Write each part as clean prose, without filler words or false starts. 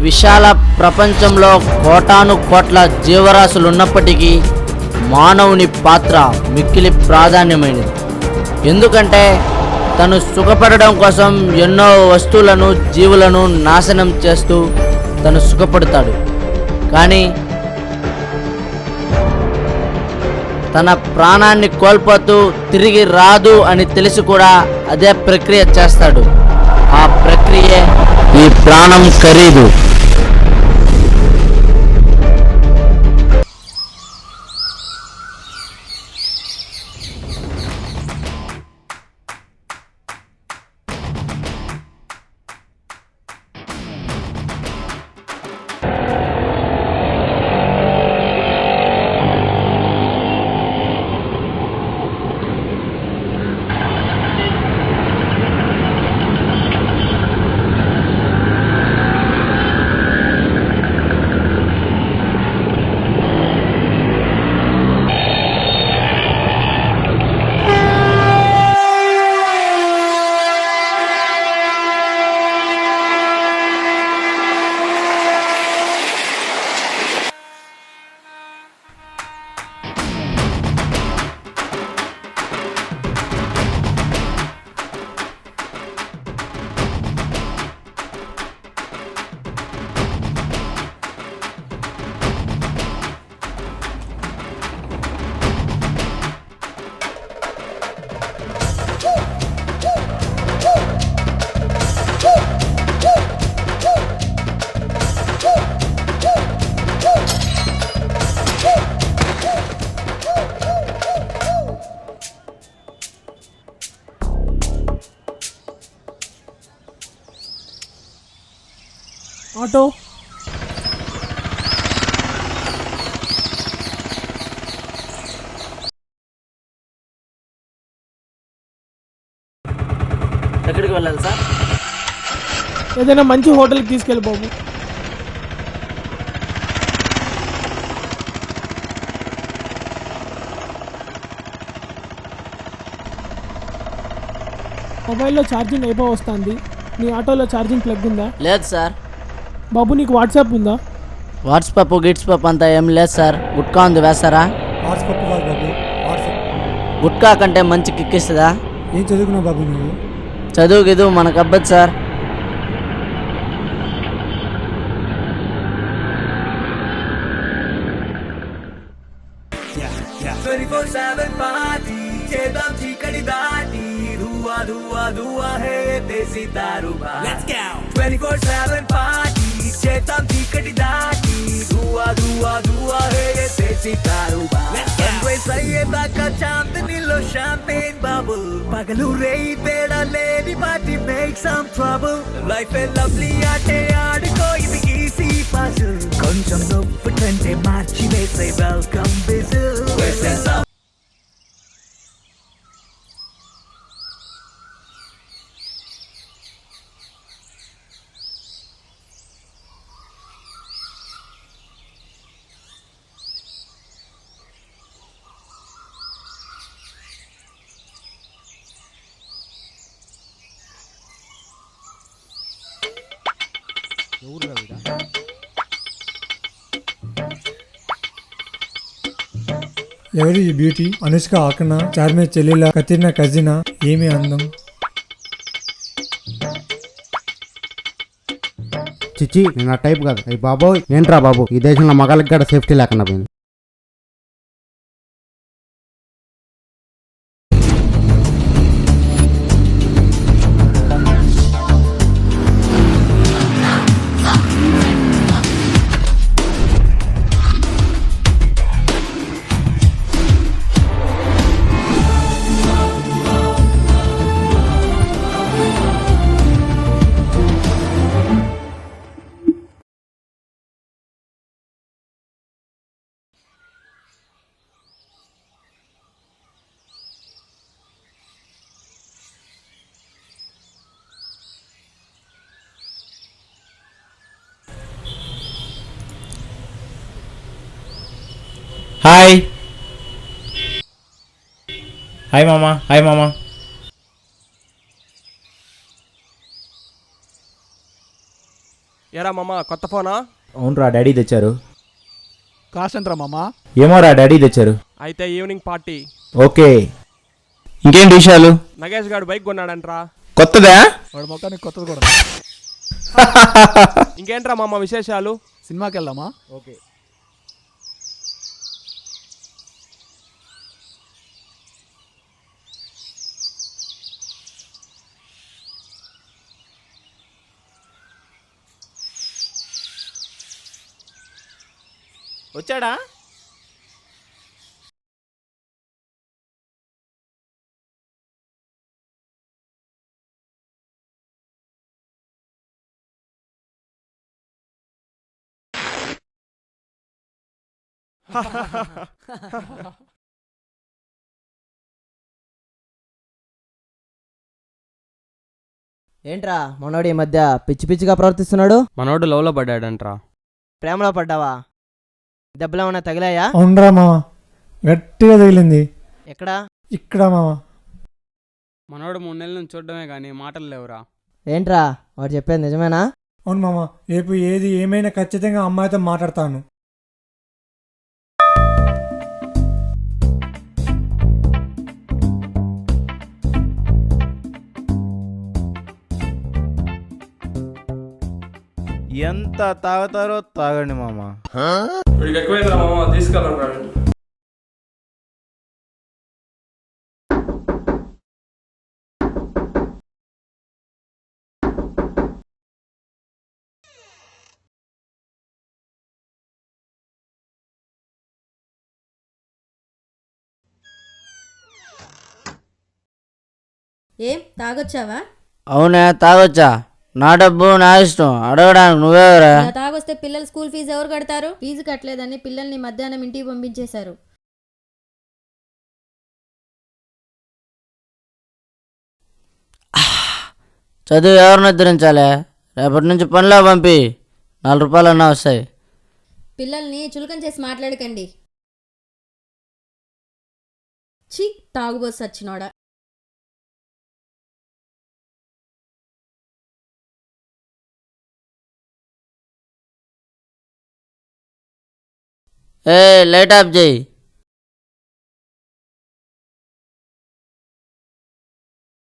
విశాల ప్రపంచంలో కోటాను కోట్ల జీవరాశులు ఉన్నప్పటికీ మానవుని పాత్ర మిక్కిలి ప్రాధాన్యమైనది. ఎందుకంటే తను సుఖపడడం కోసం ఎన్నో వస్తువులను జీవులను నాశనం చేస్తూ తను సుఖపడతాడు. కానీ తన ప్రాణాన్ని కోల్పోతూ తిరిగి రాదు అని తెలిసి కూడా అదే ప్రక్రియ చేస్తాడు. ఆ ప్రక్రియే ఈ ప్రాణం ఖరీదు. ఆటో ఎక్కడికి వెళ్ళాలి సార్? ఏదైనా మంచి హోటల్కి తీసుకెళ్ళి బాబు. మొబైల్లో ఛార్జింగ్ అయిపోవస్తుంది. నీ ఆటోలో ఛార్జింగ్ ప్లగ్ ఉందా? లేదు సార్. బాబు నీకు వాట్సాప్ ఉందా? వాట్సాప్ గిట్స్పాప్ అంతా ఏం లేదు సార్. గుట్కా ఉంది, వేస్తారా? వాట్సాప్ కాదు బాబు, వాట్సాప్. గుట్కా కంటే మంచి కిక్ ఇస్తుందా? ఏం చదువుకున్నావు బాబు నువ్వు? చదువు గిదు మనకు అబ్బదు సార్. చాందనిలో షాంపేన్ బబుల్ పగలు రేయి తేడా లేని party make some trouble. Life a lovely ఆటే ఆడుకో, ఇది ఈజీ పజిల్. కొంచెం నొప్పుటంటే మార్చి వేసే వెల్కమ్ విజిల్. ఎవరు ఈ బ్యూటీ? అనుష్క ఆకన, చార్మి చెల్లెల, కత్రినా కజినా? ఏమి అందం! చిచ్చి, నేను ఆ టైప్ కాదు. అయ్యి బాబోయ్, ఏంట్రా బాబు, ఈ దేశంలో మగాళ్ళకి కూడా సేఫ్టీ లేకుండా పోయింది. హాయ్ హాయ్ మామా, హాయ్ మామా. ఎరా మామ కొత్త ఫోనా? అవునరా డాడీ తెచ్చారు. కాస్ట్ ఎంతరా మామా? ఏమోరా డాడీ తెచ్చారు. అయితే ఈవినింగ్ పార్టీ. ఓకే. ఇంకేంటి విషయాలు? నగేష్ గారు బైక్ కొన్నాడంట్రా. కొత్తదా? వాడు మొత్తానికి కొత్తది కూడా. ఇంకేంట్రా మామ విశేషాలు? సినిమాకి వెళ్దామా? ఓకే. వచ్చాడా? ఏంట్రా మనోడు ఈ మధ్య పిచ్చి పిచ్చిగా ప్రవర్తిస్తున్నాడు? మనోడు లవ్లో పడ్డాడంట్రా. ప్రేమలో పడ్డావా? దెబ్బలేమన్నా తగిలాయా? అవునరా మామ, గట్టిగా తగిలింది. ఎక్కడా? ఇక్కడ మామ. మనోడు 3 నెలల నుంచి చూడడమే కానీ మాటలు లేవురా. ఏంట్రా వాడు చెప్పేది నిజమేనా? అవును మామ, రేపు ఏది ఏమైనా ఖచ్చితంగా అమ్మాయితో మాట్లాడతాను. ఎంత తాగుతారో తాగండి మామ. తీసుకెళ్ళండి. ఏం తాగొచ్చావా? అవునే తాగొచ్చా. నా డబ్బు నా ఇష్టం, అడగడానికి నువ్వెవరా? ఇలా తాగొస్తే పిల్లల స్కూల్ ఫీజు ఎవరు కడతారు? ఫీజు కట్టలేదని పిల్లల్ని మధ్యాహ్నం ఇంటికి పంపించేశారు. చదువు ఎవరిని ఉద్ధరించాలి? రేపటి నుంచి పనిలో పంపి 4 రూపాయలన్నా వస్తాయి. పిల్లల్ని చులకన చేసి మాట్లాడకండి. ఛీ, తాగుబోసి సచ్చినోడా. ఏ లైట్ ఆఫ్ చేయి.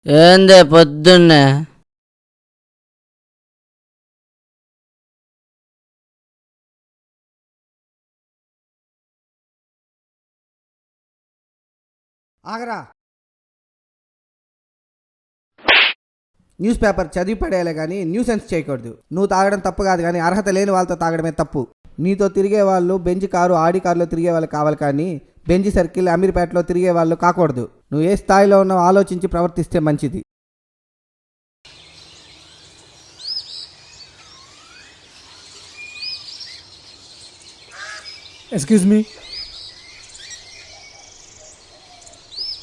ఏందే పొద్దున్నే? ఆగరా. న్యూస్ పేపర్ చదివి పడేయాలి కానీ న్యూసెన్స్ చేయకూడదు. నువ్వు తాగడం తప్పు కాదు, కానీ అర్హత లేని వాళ్ళతో తాగడమే తప్పు. నీతో తిరిగే వాళ్ళు బెంజ్ కారు ఆడి కారులో తిరిగే వాళ్ళు కావాలి, కానీ బెంజ్ సర్కిల్ అమీర్పేటలో తిరిగే వాళ్ళు కాకూడదు. నువ్వు ఏ స్థాయిలో ఉన్నావో ఆలోచించి ప్రవర్తిస్తే మంచిది. ఎక్స్క్యూజ్ మీ,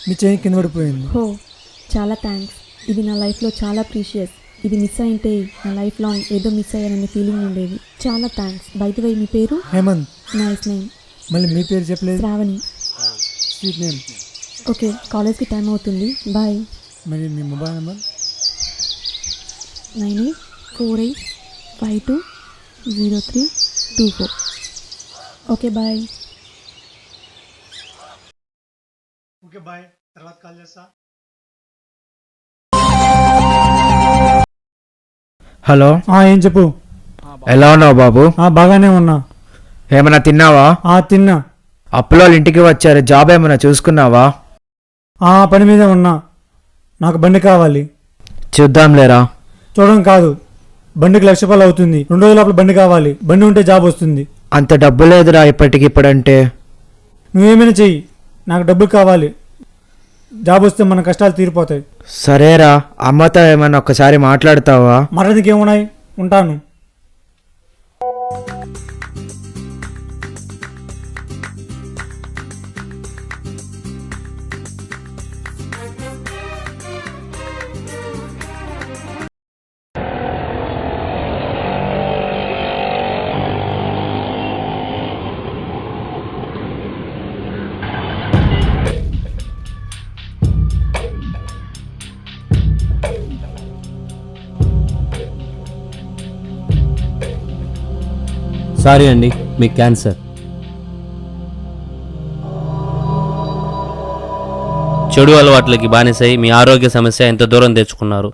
మీ చైన్ కింద పడిపోయింది. హో, చాలా థ్యాంక్స్. ఇది నా లైఫ్లో చాలా ప్రీషియస్. ఇది మిస్ అయింటే నా లైఫ్ లాంగ్ ఏదో మిస్ అయ్యాననే ఫీలింగ్ ఉండేది. చాలా థ్యాంక్స్. బై ది వే మీ పేరు? హేమంత్. Nice name. మళ్ళీ మీ పేరు చెప్పలేదు. శ్రావణి. Sweet name. ఓకే, కాలేజ్కి టైం అవుతుంది. బాయ్. మరి మీ mobile number? 9848520324. Okay bye. Okay bye, తర్వాత కాల్ చేస్తా. హలో, ఏం చెప్పు. ఎలా ఉన్నావు బాబు? బాగానే ఉన్నా. ఏమైనా తిన్నావా? తిన్నా. అప్పులో ఇంటికి వచ్చారు, జాబ్ ఏమైనా చూసుకున్నావా? పని మీద ఉన్నా. నాకు బండి కావాలి. చూద్దాం లేరా. చూడడం కాదు, బండికి 1,00,000 రూపాయలు అవుతుంది. 2 రోజుల లోపల బండి కావాలి. బండి ఉంటే జాబ్ వస్తుంది. అంత డబ్బు లేదురా ఇప్పటికిప్పుడంటే. నువ్వేమైనా చెయ్యి, నాకు డబ్బులు కావాలి. జాబ్ వస్తే మన కష్టాలు తీరిపోతాయి. సరేరా, అమ్మతో ఏమన్నా ఒక్కసారి మాట్లాడతావా? మరణికి ఏమున్నాయి, ఉంటాను. సారీ అండి, మీకు క్యాన్సర్. చెడు అలవాట్లకి బానిసై మీ ఆరోగ్య సమస్య ఎంత దూరం తెచ్చుకున్నారు.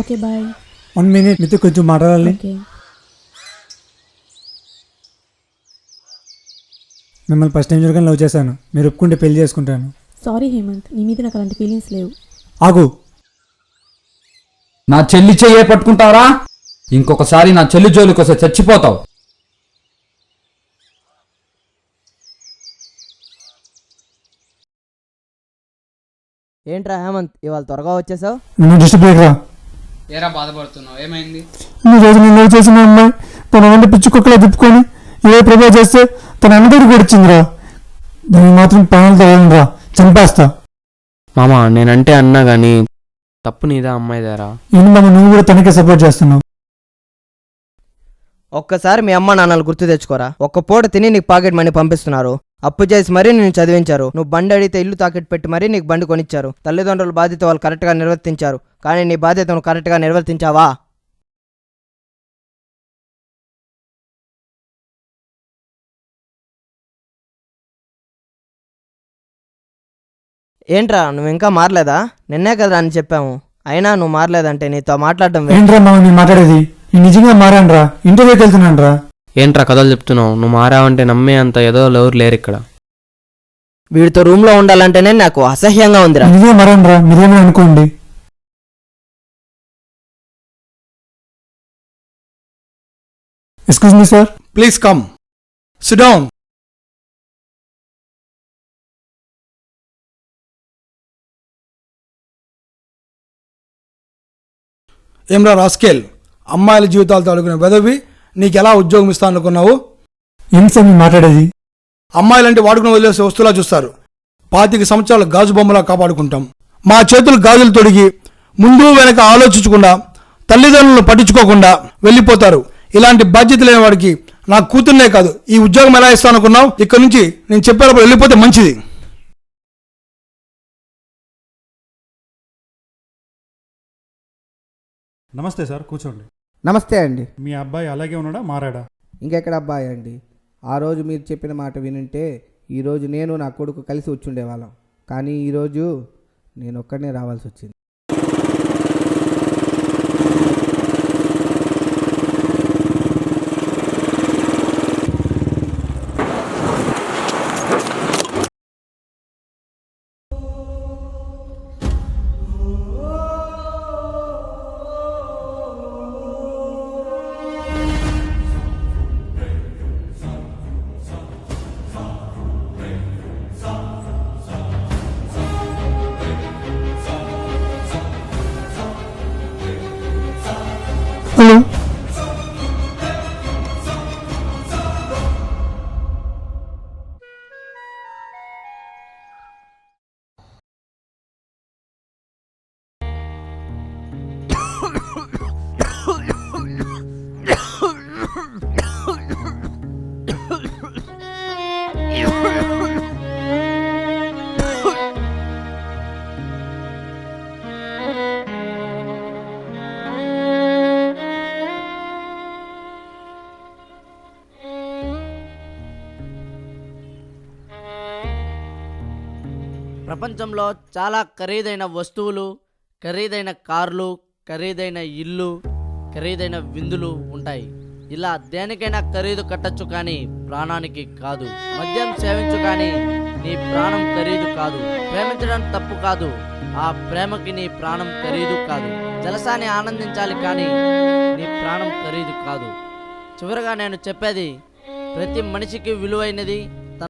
Okay bye. 1 minute మీతో కొంచెం మాట్లాడాలి. ఓకే. మిమ్మల్ని ఫస్ట్ టైం చూడగానే లవ్ చేశాను. మీరు ఒప్పుకుంటే పెళ్లి చేసుకుంటాను. సారీ హేమంత్, నీ మీద నాకు అలాంటి ఫీలింగ్స్ లేవు. ఆగు. నా చెల్లి చెయ్యే పట్టుకుంటావరా? ఇంకొకసారి నా చెల్లి జోలికి వస్తే చచ్చిపోతావు. ఏంట్రా హేమంత్, ఇవాళ త్వరగా వచ్చేసావు? నన్ను డిస్టర్బ్ చేయరా. ఏరా బాధపడుతున్నావు, ఏమైంది? ఈ రోజు నేను లవ్ చేసిన అమ్మాయి తన వెంట పిచ్చి కుక్కలా తిప్పుకొని ఏ ప్రభావ చేస్తే తన అన్నదరికి గడిచిందిరా. దానికి మాత్రం ప్రాణాలతో రా, చంపేస్తా. మామ, నేనంటే అన్నా గానీ తప్పు నీదా అమ్మాయిదారా? ఏంటి మామ, నువ్వు కూడా తనకే సపోర్ట్ చేస్తున్నావు? ఒక్కసారి మీ అమ్మ నాన్నలు గుర్తు తెచ్చుకోరా. ఒక్క పూట తిని నీకు పాకెట్ మనీ పంపిస్తున్నారు, అప్పు చేసి మరీ నేను చదివించారు, నువ్వు బండి అడిగితే ఇల్లు తాకెట్టు పెట్టి మరీ నీకు బండి కొనిచ్చారు. తల్లిదండ్రుల బాధ్యత వాళ్ళు కరెక్ట్గా నిర్వర్తించారు, కానీ నీ బాధ్యత నువ్వు కరెక్ట్గా నిర్వర్తించావా? ఏంట్రా నువ్వు ఇంకా మారలేదా? నిన్నే కదా అని చెప్పాము, అయినా నువ్వు మారలేదంటే నీతో మాట్లాడడం ఏంట్రా మామ నేను మాట్లాడేది? నేను నిజంగా మారానురా, ఇంటర్వ్యూకి వెళ్తున్నాను రా. ఏంట్రా కథలు చెప్తున్నావు? నువ్వు మారావంటే నమ్మే అంత ఏదో ఎవరు లేరు ఇక్కడ. వీడితో రూమ్ లో ఉండాలంటేనే నాకు అసహ్యంగా ఉందిరా. నిజంగా మారానురా, మీరేమో అనుకోండి. Excuse me sir. Please come, SIT down. ఏమ్రా రాస్కేల్, అమ్మాయిల జీవితాలతో అడుగునే వెదవి నీకెలా ఉద్యోగం ఇస్తా అనుకున్నావు? ఏం సార్ మీరు మాట్లాడేది? అమ్మాయిలంటే వాడుకుని వదిలేసే వస్తువులా చూస్తారు. 25 సంవత్సరాలు గాజు బొమ్మలా కాపాడుకుంటాం. మా చేతులు గాజులు తొడిగి ముందు వెనక ఆలోచించకుండా తల్లిదండ్రులను పట్టించుకోకుండా వెళ్ళిపోతారు. ఇలాంటి బాధ్యత లేని వాడికి నా కూతుర్నే కాదు ఈ ఉద్యోగం ఎలా ఇస్తా అనుకున్నావు? ఇక్కడ నుంచి నేను చెప్పేటప్పుడు వెళ్ళిపోతే మంచిది. నమస్తే సార్, కూర్చోండి. నమస్తే అండి. మీ అబ్బాయి అలాగే ఉన్నాడా, మారాడా? ఇంకెక్కడ అబ్బాయి అండి. ఆ రోజు మీరు చెప్పిన మాట వినుంటే ఈరోజు నేను నా కొడుకు కలిసి వచ్చి ఉండేవాళ్ళం. కానీ ఈరోజు నేను ఒక్కడనే రావాల్సి వచ్చింది. హలో. ప్రపంచంలో చాలా ఖరీదైన వస్తువులు, ఖరీదైన కార్లు, ఖరీదైన ఇల్లు, ఖరీదైన విందులు ఉంటాయి. ఇలా దేనికైనా ఖరీదు కట్టచ్చు కానీ ప్రాణానికి కాదు. మద్యం సేవించు కానీ నీ ప్రాణం ఖరీదు కాదు. ప్రేమించడం తప్పు కాదు, ఆ ప్రేమకి నీ ప్రాణం ఖరీదు కాదు. జలసాన్ని ఆనందించాలి కానీ నీ ప్రాణం ఖరీదు కాదు. చివరగా నేను చెప్పేది, ప్రతి మనిషికి విలువైనది